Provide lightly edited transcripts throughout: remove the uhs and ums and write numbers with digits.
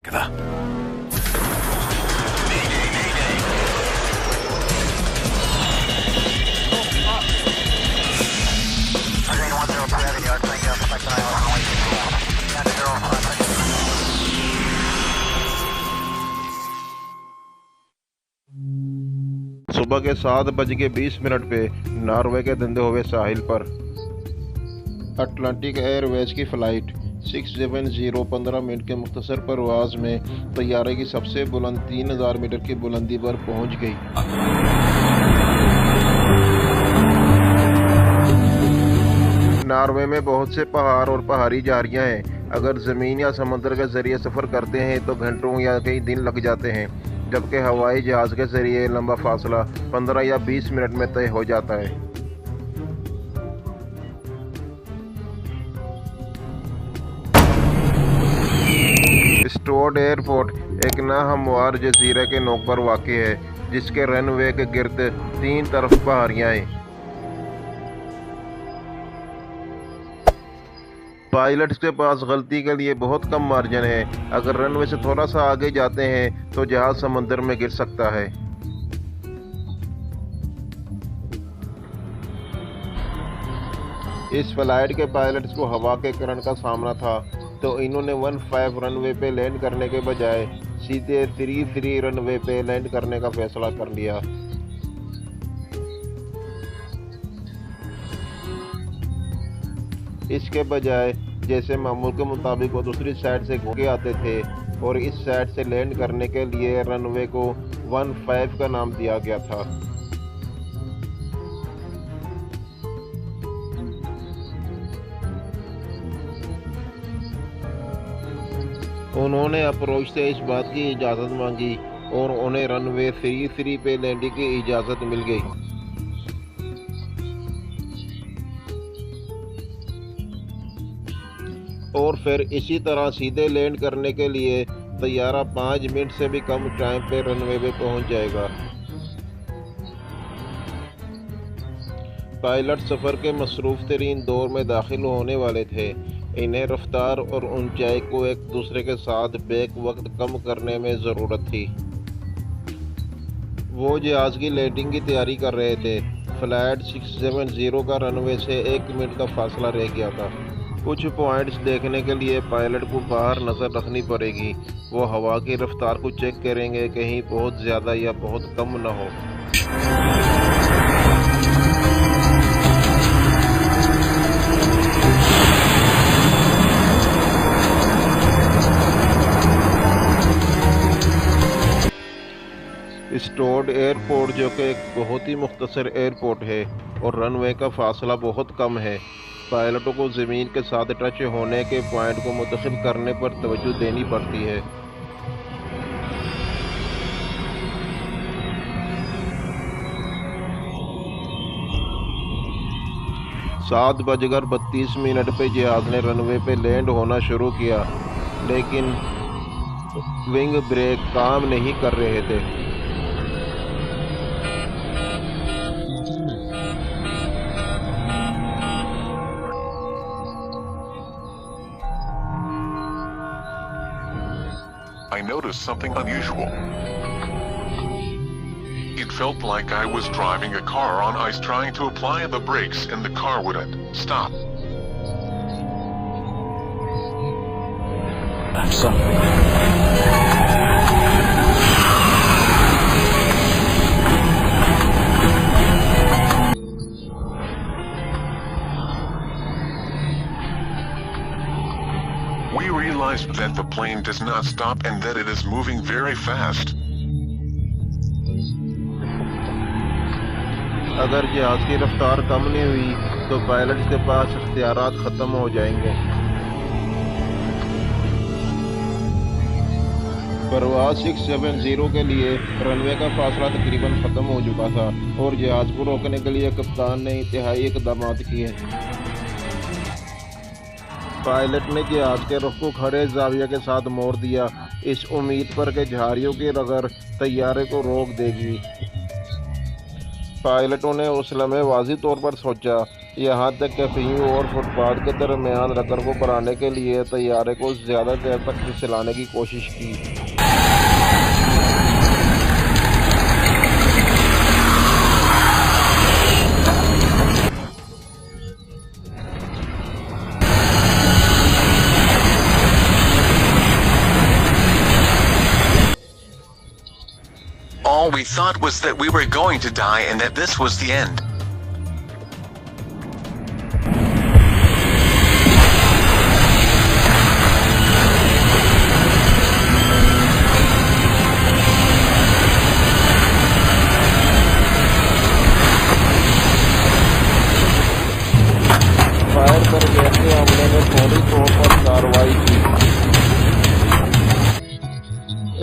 सुबह के 7:20 पे नॉर्वे के धंधे हुए साहिल पर अटलांटिक एयरवेज की फ़्लाइट 670 15 मिनट के मुख्तसर परवाज़ में तैयारे की सबसे बुलंद 3000 मीटर की बुलंदी पर पहुंच गई। नॉर्वे में बहुत से पहाड़ और पहाड़ी झाड़ियाँ हैं। अगर ज़मीन या समंदर के ज़रिए सफ़र करते हैं तो घंटों या कई दिन लग जाते हैं, जबकि हवाई जहाज़ के ज़रिए लंबा फासला 15 या 20 मिनट में तय हो जाता है। स्टोड एयरपोर्ट एक नाहमवार जजीरे के नोक पर वाक़ है, जिसके रनवे के गिर्द 3 तरफ पहाड़ियाँ हैं। पायलट्स के पास गलती के लिए बहुत कम मार्जिन है। अगर रनवे से थोड़ा सा आगे जाते हैं तो जहाज समंदर में गिर सकता है। इस फ्लाइट के पायलट्स को हवा के करंट का सामना था, तो इन्होंने 15 रनवे पे लैंड करने के बजाय सीधे 33 रनवे पे लैंड करने का फैसला कर लिया। इसके बजाय जैसे मामूल के मुताबिक वो दूसरी साइड से घूम के आते थे और इस साइड से लैंड करने के लिए रनवे को 15 का नाम दिया गया था। उन्होंने अप्रोच से इस बात की इजाज़त मांगी और उन्हें रनवे 33 पे लैंडिंग की इजाज़त मिल गई। और फिर इसी तरह सीधे लैंड करने के लिए तैयारा 5 मिनट से भी कम टाइम पे रनवे पे पहुंच जाएगा। पायलट सफ़र के मसरूफ़ तरीन दौर में दाखिल होने वाले थे। इन्हें रफ्तार और ऊंचाई को एक दूसरे के साथ बैक वक्त कम करने में ज़रूरत थी। वो जहाज़ की लैंडिंग की तैयारी कर रहे थे। फ्लाइट 670 का रनवे से 1 मिनट का फासला रह गया था। कुछ पॉइंट्स देखने के लिए पायलट को बाहर नज़र रखनी पड़ेगी। वो हवा की रफ्तार को चेक करेंगे, कहीं बहुत ज़्यादा या बहुत कम न हो। स्टोड एयरपोर्ट जो कि एक बहुत ही मुख्तसर एयरपोर्ट है और रनवे का फासला बहुत कम है, पायलटों को ज़मीन के साथ टच होने के पॉइंट को मुंतखब करने पर तवज्जो देनी पड़ती है। सात 7:32 पे जहाज़ ने रनवे पे लैंड होना शुरू किया, लेकिन विंग ब्रेक काम नहीं कर रहे थे। I noticed something unusual. It felt like I was driving a car on ice trying to apply the brakes and the car wouldn't stop. We realized that the plane does not stop and that it is moving very fast. अगर जहाज़ की रफ्तार कम नहीं हुई तो pilots के पास इख्तियारात ख़त्म हो जाएंगे। परवाज़ 670 के लिए रनवे का फासला तकरीबन ख़त्म हो चुका था और जहाज़ को रोकने के लिए कप्तान ने इंतहाई इक़दामात किए। पायलट ने जहाज़ के रुख को खड़े ज़ाविया के साथ मोड़ दिया, इस उम्मीद पर कि झाड़ियों की रगड़ तैयारे को रोक देगी। पायलटों ने उस लम्हे वाज़ी तौर पर सोचा یہاں تک کہ فیو اور فٹ پاتھ کے درمیان رکن کو بڑھانے کے لیے طیارے کو زیادہ دیر تک پھسلانے کی کوشش کی۔ All we thought was that we were going to die and that this was the end. Fire brigade کے عملے نے فوری طور پر کارروائی کی۔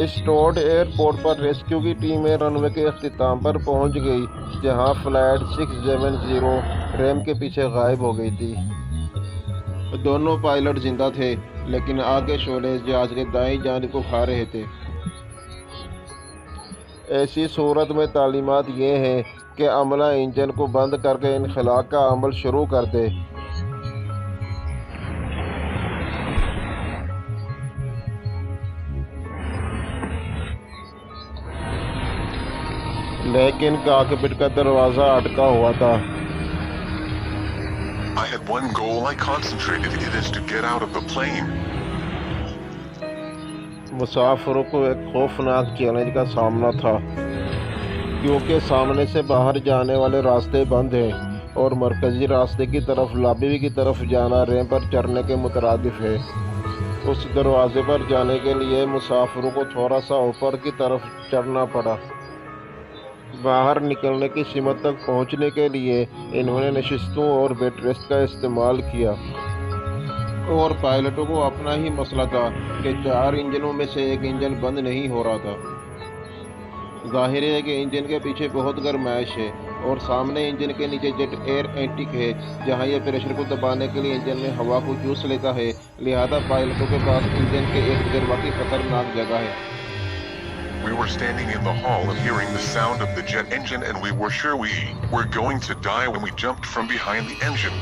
اسٹورڈ ایئرپورٹ پر ریسکیو کی ٹیمیں رن وے کے اختتام پر پہنچ گئی، جہاں فلائٹ 670 ریم کے پیچھے غائب ہو گئی تھی۔ دونوں پائلٹ زندہ تھے، لیکن آگ کے شعلے جہاز کے دائیں جانب کو کھا رہے تھے۔ ایسی صورت میں تعلیمات یہ ہیں کہ عملہ انجن کو بند کر کے انخلاء کا عمل شروع کر دے۔ لیکن کاکپٹ کا دروازہ اٹکا ہوا تھا۔ I had one goal I concentrated, it is to get out of the plane. مسافروں کو ایک خوفناک چیلنج کا سامنا تھا، کیونکہ سامنے سے باہر جانے والے راستے بند ہیں اور مرکزی راستے کی طرف لابی کی طرف جانا ریم پر چڑھنے کے مترادف ہے۔ اس دروازے پر جانے کے لیے مسافروں کو تھوڑا سا اوپر کی طرف چڑھنا پڑا۔ باہر نکلنے کی سمت تک پہنچنے کے لیے انہوں نے نشستوں اور بیڈ ریسٹ کا استعمال کیا، اور پائلٹوں کو اپنا ہی مسئلہ تھا کہ 4 انجنوں میں سے ایک انجن بند نہیں ہو رہا تھا۔ ظاہر ہے کہ انجن کے پیچھے بہت گرمائش ہے اور سامنے انجن کے نیچے جیٹ ایئر انٹیک ہے، جہاں یہ پریشر کو دبانے کے لیے انجن میں ہوا کو چوس لیتا ہے، لہذا پائلٹوں کے پاس انجن کے ارد گرد واقعی خطرناک جگہ ہے۔ We were standing in the hall and hearing the sound of the jet engine, and we were sure we were going to die when we jumped from behind the engine.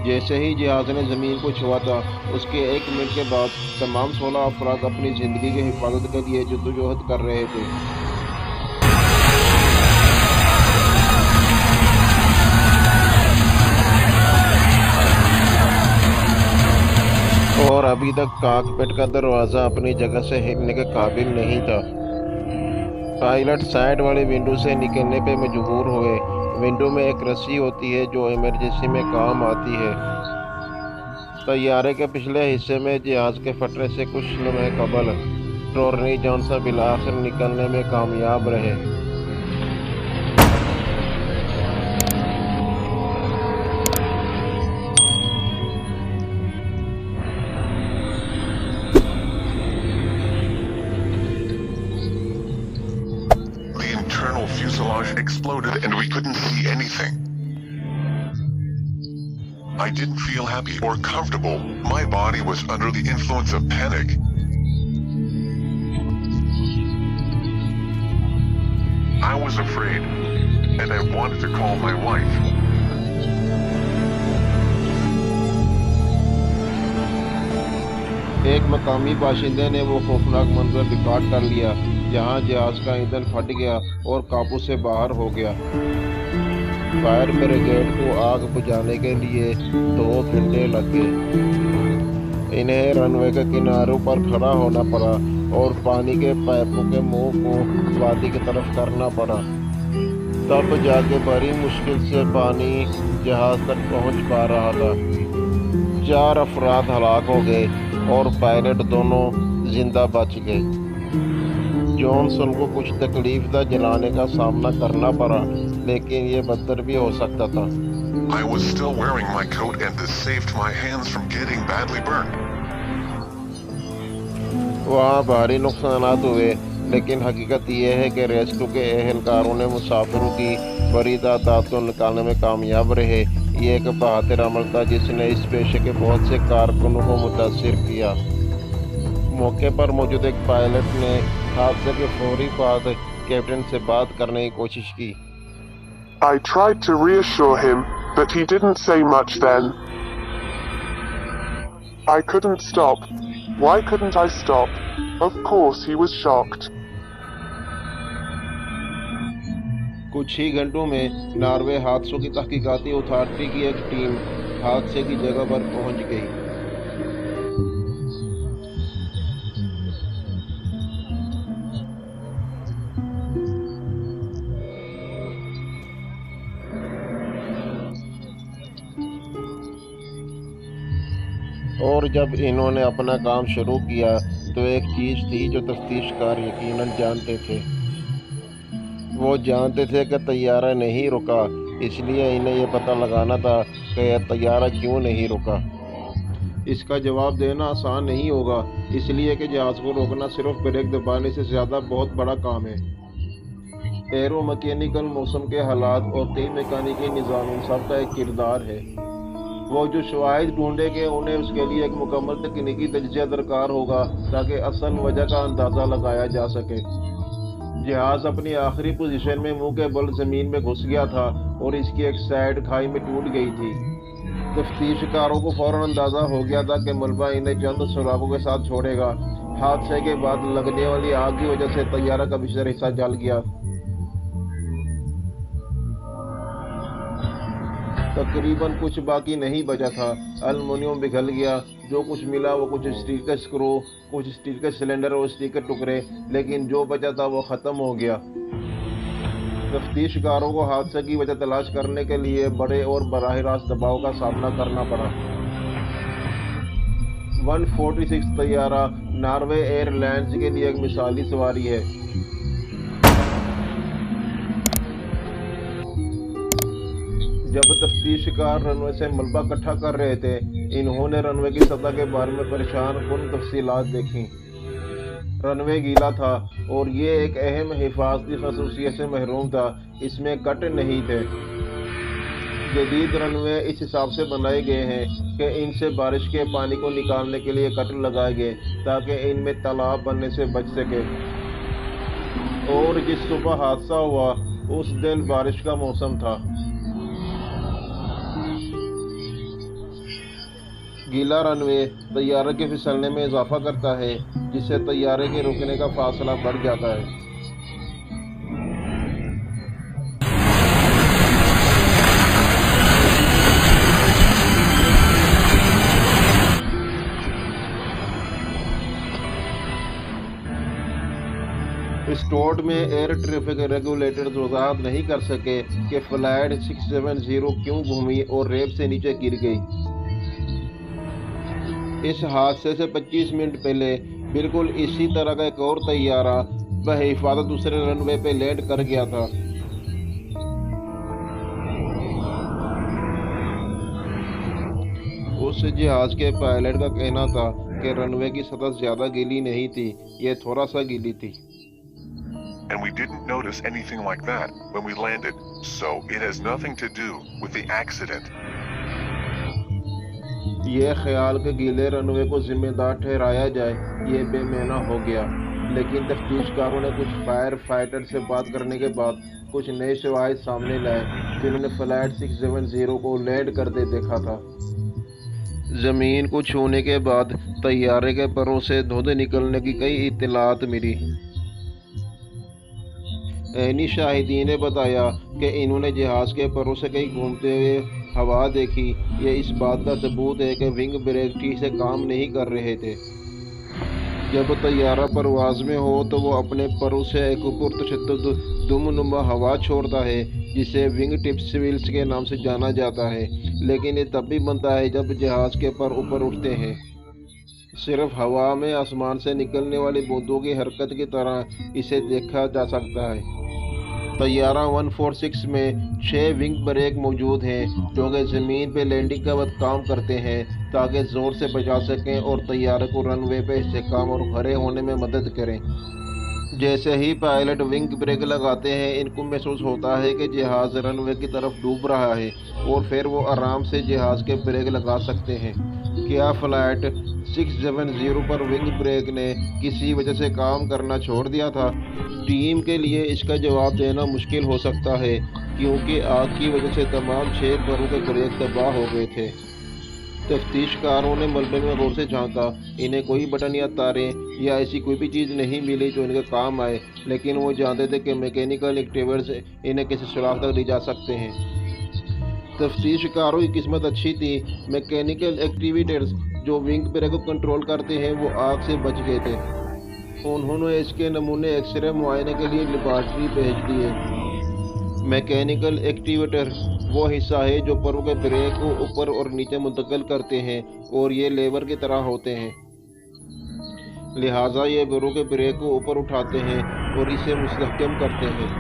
جیسے ہی جہاز نے زمین کو چھوا تھا، اس کے 1 منٹ کے بعد تمام 16 افراد اپنی زندگی کی حفاظت کے لیے جدوجہد کر رہے تھے۔ اور ابھی تک کاکپٹ کا دروازہ اپنی جگہ سے ہلنے کے قابل نہیں تھا۔ پائلٹ سائیڈ والی ونڈو سے نکلنے پہ مجبور ہوئے۔ ونڈو میں ایک رسی ہوتی ہے جو ایمرجنسی میں کام آتی ہے۔ طیارے کے پچھلے حصے میں جہاز کے پھٹنے سے کچھ لمحے قبل ٹورنی جانسن بالآخر نکلنے میں کامیاب رہے۔ Fuselage exploded and we couldn't see anything. I didn't feel happy or comfortable. My body was under the influence of panic. I was afraid, and I wanted to call my wife. ایک مقامی باشندے نے وہ خوفناک منظر record کر لیا، جہاں جہاز کا ایندھن پھٹ گیا اور قابو سے باہر ہو گیا۔ فائر بریگیڈ کو آگ بجھانے کے لیے 2 گھنٹے لگ گئے۔ انہیں رن وے کے کناروں پر کھڑا ہونا پڑا اور پانی کے پائپوں کے منہ کو وادی کی طرف کرنا پڑا، تب جا کے بڑی مشکل سے پانی جہاز تک پہنچ پا رہا تھا۔ 4 افراد ہلاک ہو گئے اور پائلٹ دونوں زندہ بچ گئے۔ جانسن کو کچھ تکلیف دہ جلانے کا سامنا کرنا پڑا، لیکن یہ بدتر بھی ہو سکتا تھا۔ I was still wearing my coat and this saved my hands from getting badly burned. وہاں بھاری نقصانات ہوئے، لیکن حقیقت یہ ہے کہ ریسکیو کے اہلکاروں نے مسافروں کی بڑی تعداد کو نکالنے میں کامیاب رہے۔ یہ ایک بہادر عمل تھا جس نے اس پیشے کے بہت سے کارکنوں کو متاثر کیا۔ موقع پر موجود ایک پائلٹ نے حادثے کے فوری بعد کیپٹن سے بات کرنے کی کوشش کی، I tried to reassure him, but he didn't say much then. I couldn't stop. Why couldn't I stop? Of course he was shocked. कुछ ही घंटों में नॉर्वे हादसों की तहकीकाती अथॉरिटी की एक टीम हादसे की जगह पर पहुंच गई। और जब इन्होंने अपना काम शुरू किया तो एक चीज़ थी जो तफ्तीशकार यकीनन जानते थे। वो जानते थे कि तैयारा नहीं रुका, इसलिए इन्हें ये पता लगाना था कि यह तैयारा क्यों नहीं रुका। इसका जवाब देना आसान नहीं होगा, इसलिए कि जहाज़ को रोकना सिर्फ ब्रेक दबाने से ज़्यादा बहुत बड़ा काम है। एरो मैकेनिकल, मौसम के हालात और कई मैकेनिकी निज़ाम इन सब का एक किरदार है। वो जो शवाहिद ढूंढे कि उन्हें उसके लिए एक मुकम्मल तकनीकी तजज़िया दरकार होगा ताकि असल वजह का अंदाज़ा लगाया जा सके। जहाज़ अपनी आखिरी पोजीशन में मुंह के बल ज़मीन में घुस गया था और इसकी एक साइड खाई में टूट गई थी। तफ्तीशकारों को फ़ौरन अंदाज़ा हो गया था कि मलबा इन्हें चंद सुराखों के साथ छोड़ेगा। हादसे के बाद लगने वाली आग की वजह से तैयारा का पिछला हिस्सा जल गया। तकरीबन कुछ बाकी नहीं बचा था। एल्युमिनियम पिघल गया, जो कुछ मिला वो कुछ स्टील के स्क्रू, कुछ स्टील के सिलेंडर और स्टील के टुकड़े, लेकिन जो बचा था वो ख़त्म हो गया। तफ्तीशकारों को हादसे की वजह तलाश करने के लिए बड़े और बराह रास्त दबाव का सामना करना पड़ा। 146 तैयारा नॉर्वे एयरलाइंस के लिए एक मिसाली सवारी है। जब तफ्तीशकार रनवे से मलबा इकट्ठा कर रहे थे, इन्होंने रनवे की सतह के बारे में परेशान कुन तफसीलात देखी। रनवे गीला था और ये एक अहम हिफाजती खसूसियत से महरूम था, इसमें कट नहीं थे। जदीद रनवे इस हिसाब से बनाए गए हैं कि इनसे बारिश के पानी को निकालने के लिए कट लगाए गए ताकि इनमें तालाब बनने से बच सके। और जिस सुबह हादसा हुआ उस दिन बारिश का मौसम था। गीला रनवे तैयारे के फिसलने में इजाफा करता है, जिससे तैयारे के रुकने का फासला बढ़ जाता है। स्टोर्ड में एयर ट्रैफिक रेगुलेटर्स वजाहत नहीं कर सके कि फ्लाइट 670 क्यों घूमी और रेप से नीचे गिर गई। इस हादसे से 25 मिनट पहले बिल्कुल इसी तरह का एक और तैयारा बहिफाजत दूसरे रनवे पे लैंड कर गया था। उस जहाज के पायलट का कहना था कि रनवे की सतह ज्यादा गीली नहीं थी, ये थोड़ा सा गीली थी। And we didn't notice anything like that when we landed, so it has nothing to do with the accident. ये ख्याल के गीले रनवे को जिम्मेदार ठहराया जाए ये बेमाना हो गया, लेकिन तफ्तीशकारों ने कुछ फायर फाइटर से बात करने के बाद कुछ नए शवाहिद सामने लाए जिन्होंने फ्लाइट 670 को लैंड करते देखा था। ज़मीन को छूने के बाद तैयारे के परों से धुंध निकलने की कई इत्तलात मिली। ऐनी शाहिदीन ने बताया कि इन्होंने जहाज़ के परों से कहीं घूमते हुए हवा देखी। ये इस बात का सबूत है कि विंग ब्रेक ठीक से काम नहीं कर रहे थे। जब तैयारा परवाज़ में हो तो वो अपने परों से एक पुरतशद्दुद दुमनुमा हवा छोड़ता है, जिसे विंग टिप्स व्हील्स के नाम से जाना जाता है, लेकिन ये तब भी बनता है जब जहाज़ के पर ऊपर उठते हैं। सिर्फ हवा में आसमान से निकलने वाली बूंदों की हरकत की तरह इसे देखा जा सकता है। तैयारा 146 में 6 विंग ब्रेक मौजूद हैं जो कि ज़मीन पे लैंडिंग के वक्त काम करते हैं ताकि ज़ोर से बचा सकें और तैयारे को रनवे पे इस्तेकाम और खड़े होने में मदद करें। जैसे ही पायलट विंग ब्रेक लगाते हैं, इनको महसूस होता है कि जहाज़ रनवे की तरफ डूब रहा है और फिर वो आराम से जहाज़ के ब्रेक लगा सकते हैं। क्या फ्लाइट 670 پر ونگ بریک نے کسی وجہ سے کام کرنا چھوڑ دیا تھا؟ ٹیم کے لیے اس کا جواب دینا مشکل ہو سکتا ہے کیونکہ آگ کی وجہ سے تمام 6 پروں کے بریک تباہ ہو گئے تھے۔ تفتیش کاروں نے ملبے میں غور سے جھانکا۔ انہیں کوئی بٹن یا تاریں یا ایسی کوئی بھی چیز نہیں ملی جو ان کے کام آئے، لیکن وہ جانتے تھے کہ میکینیکل ایکٹیویٹرز انہیں کسی سوراخ تک لے جا سکتے ہیں۔ تفتیش کاروں کی قسمت اچھی تھی۔ میکینیکل ایکٹیویٹرز جو ونگ بریک کو کنٹرول کرتے ہیں وہ آگ سے بچ گئے تھے۔ انہوں نے اس کے نمونے ایکس رے معائنے کے لیے لیبارٹری بھیج دیے۔ میکینیکل ایکٹیویٹر وہ حصہ ہے جو پروں کے بریک کو اوپر اور نیچے منتقل کرتے ہیں اور یہ لیور کی طرح ہوتے ہیں، لہٰذا یہ پروں کے بریک کو اوپر اٹھاتے ہیں اور اسے مستحکم کرتے ہیں۔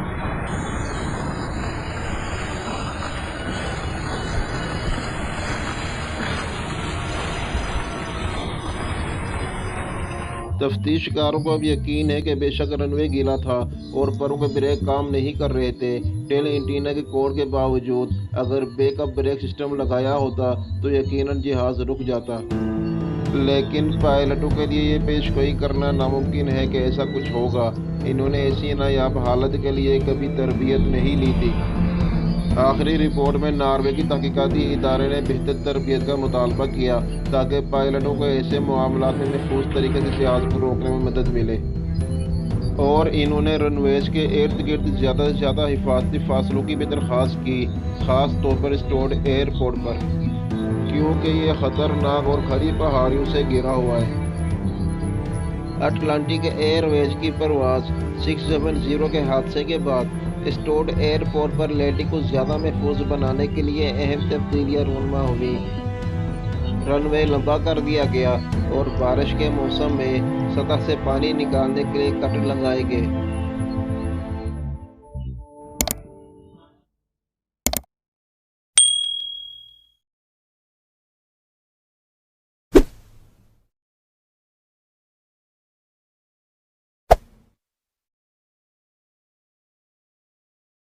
تفتیش کاروں کو اب یقین ہے کہ بے شک رن وے گیلا تھا اور پروں کے بریک کام نہیں کر رہے تھے۔ ٹیل اینٹینا کے کوڈ کے باوجود اگر بیک اپ بریک سسٹم لگایا ہوتا تو یقیناً جہاز رک جاتا، لیکن پائلٹوں کے لیے یہ پیش گوئی کرنا ناممکن ہے کہ ایسا کچھ ہوگا۔ انہوں نے ایسی نایاب حالت کے لیے کبھی تربیت نہیں لی تھی۔ آخری رپورٹ میں ناروے کی تحقیقاتی ادارے نے بہتر تربیت کا مطالبہ کیا تاکہ پائلٹوں کو ایسے معاملات میں محفوظ طریقے سے جہاز کو روکنے میں مدد ملے، اور انہوں نے رن ویز کے ارد گرد زیادہ سے زیادہ حفاظتی فاصلوں کی بھی درخواست کی، خاص طور پر اسٹورڈ ایئرپورٹ پر، کیونکہ یہ خطرناک اور کھری پہاڑیوں سے گھرا ہوا ہے۔ اٹلانٹک ایئر ویز کی پرواز 670 کے حادثے کے بعد اسٹورڈ ایئرپورٹ پر لینڈنگ کو زیادہ محفوظ بنانے کے لیے اہم تبدیلیاں رونما ہوئی۔ رن وے لمبا کر دیا گیا اور بارش کے موسم میں سطح سے پانی نکالنے کے لیے کٹ لگائے گئے۔